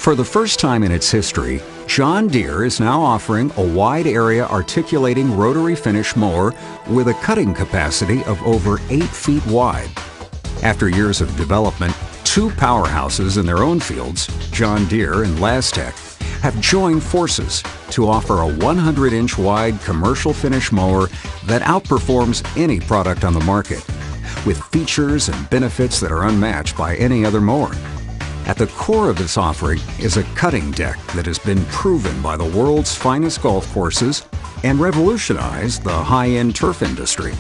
For the first time in its history, John Deere is now offering a wide area articulating rotary finish mower with a cutting capacity of over 8 feet wide. After years of development, two powerhouses in their own fields, John Deere and Lastec, have joined forces to offer a 100-inch wide commercial finish mower that outperforms any product on the market, with features and benefits that are unmatched by any other mower. At the core of this offering is a cutting deck that has been proven by the world's finest golf courses and revolutionized the high-end turf industry.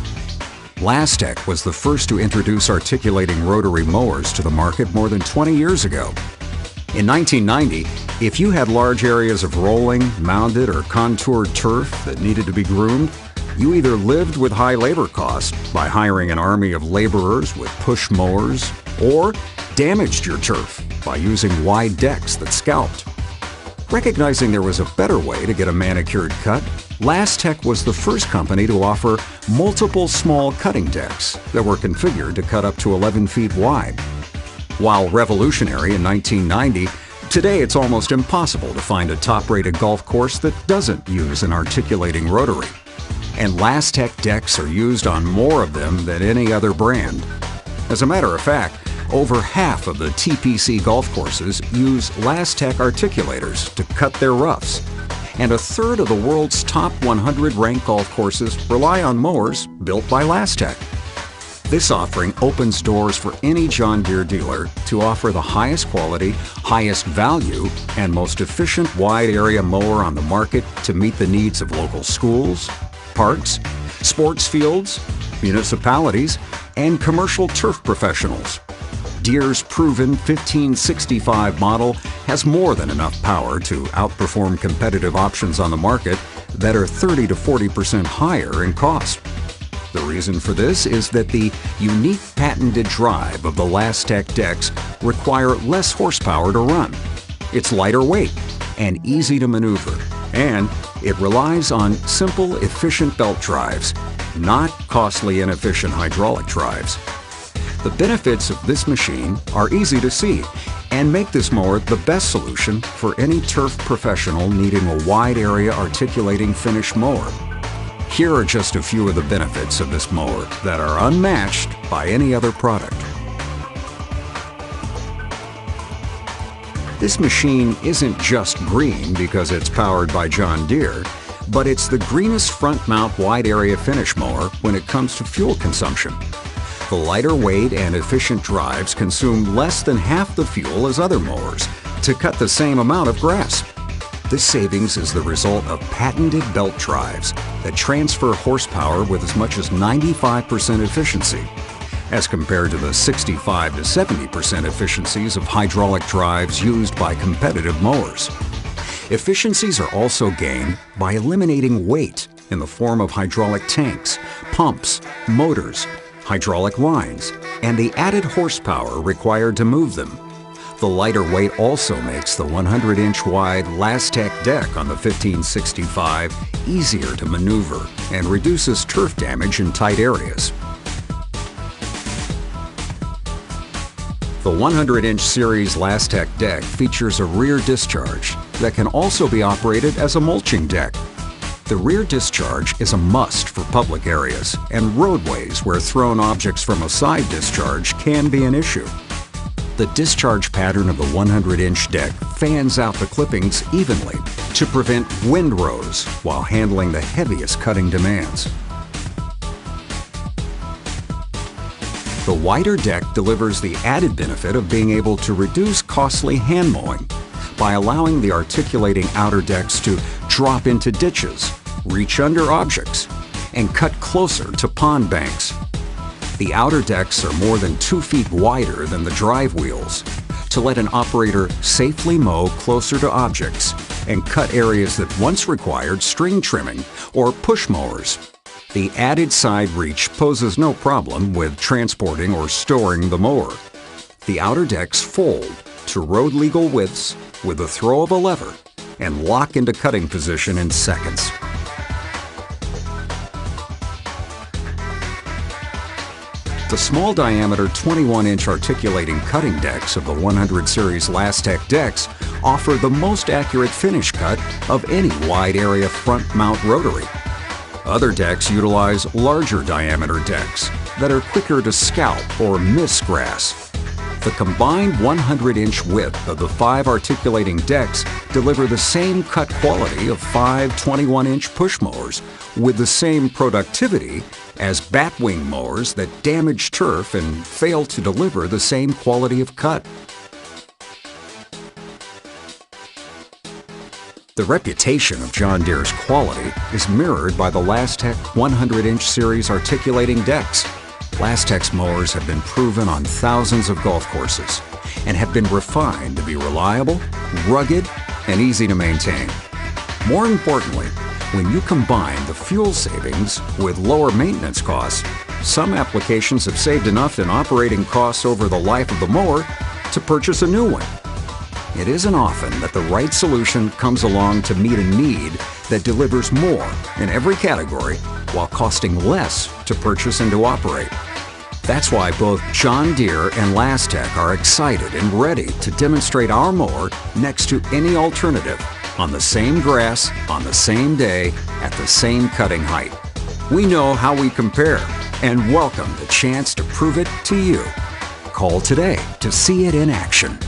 Lastec was the first to introduce articulating rotary mowers to the market more than 20 years ago. In 1990, if you had large areas of rolling, mounded, or contoured turf that needed to be groomed, you either lived with high labor costs by hiring an army of laborers with push mowers, or damaged your turf by using wide decks that scalped. Recognizing there was a better way to get a manicured cut, Lastec was the first company to offer multiple small cutting decks that were configured to cut up to 11 feet wide. While revolutionary in 1990, today it's almost impossible to find a top-rated golf course that doesn't use an articulating rotary. And Lastec decks are used on more of them than any other brand. As a matter of fact, over half of the TPC golf courses use Lastec articulators to cut their roughs, and a third of the world's top 100 ranked golf courses rely on mowers built by Lastec. This offering opens doors for any John Deere dealer to offer the highest quality, highest value, and most efficient wide area mower on the market to meet the needs of local schools, parks, sports fields, municipalities, and commercial turf professionals. Deere's proven 1565 model has more than enough power to outperform competitive options on the market that are 30 to 40% higher in cost. The reason for this is that the unique patented drive of the Lastec decks require less horsepower to run. It's lighter weight and easy to maneuver, and it relies on simple, efficient belt drives, not costly, inefficient hydraulic drives. The benefits of this machine are easy to see and make this mower the best solution for any turf professional needing a wide area articulating finish mower. Here are just a few of the benefits of this mower that are unmatched by any other product. This machine isn't just green because it's powered by John Deere, but it's the greenest front mount wide area finish mower when it comes to fuel consumption. The lighter weight and efficient drives consume less than half the fuel as other mowers to cut the same amount of grass. This savings is the result of patented belt drives that transfer horsepower with as much as 95% efficiency, as compared to the 65 to 70% efficiencies of hydraulic drives used by competitive mowers. Efficiencies are also gained by eliminating weight in the form of hydraulic tanks, pumps, motors, hydraulic lines, and the added horsepower required to move them. The lighter weight also makes the 100-inch wide Lastec deck on the 1565 easier to maneuver and reduces turf damage in tight areas. The 100-inch series Lastec deck features a rear discharge that can also be operated as a mulching deck. The rear discharge is a must for public areas and roadways where thrown objects from a side discharge can be an issue. The discharge pattern of the 100-inch deck fans out the clippings evenly to prevent windrows while handling the heaviest cutting demands. The wider deck delivers the added benefit of being able to reduce costly hand mowing by allowing the articulating outer decks to drop into ditches, reach under objects, and cut closer to pond banks. The outer decks are more than 2 feet wider than the drive wheels to let an operator safely mow closer to objects and cut areas that once required string trimming or push mowers. The added side reach poses no problem with transporting or storing the mower. The outer decks fold to road legal widths with the throw of a lever and lock into cutting position in seconds. The small diameter 21-inch articulating cutting decks of the 100 series Lastec decks offer the most accurate finish cut of any wide area front mount rotary. Other decks utilize larger diameter decks that are quicker to scalp or miss grass. The combined 100-inch width of the 5 articulating decks deliver the same cut quality of 5 21-inch push mowers with the same productivity as batwing mowers that damage turf and fail to deliver the same quality of cut. The reputation of John Deere's quality is mirrored by the Lastec 100-inch series articulating decks. Lastec's mowers have been proven on thousands of golf courses and have been refined to be reliable, rugged, and easy to maintain. More importantly, when you combine the fuel savings with lower maintenance costs, some applications have saved enough in operating costs over the life of the mower to purchase a new one. It isn't often that the right solution comes along to meet a need that delivers more in every category while costing less to purchase and to operate. That's why both John Deere and Lastec are excited and ready to demonstrate our mower next to any alternative on the same grass, on the same day, at the same cutting height. We know how we compare and welcome the chance to prove it to you. Call today to see it in action.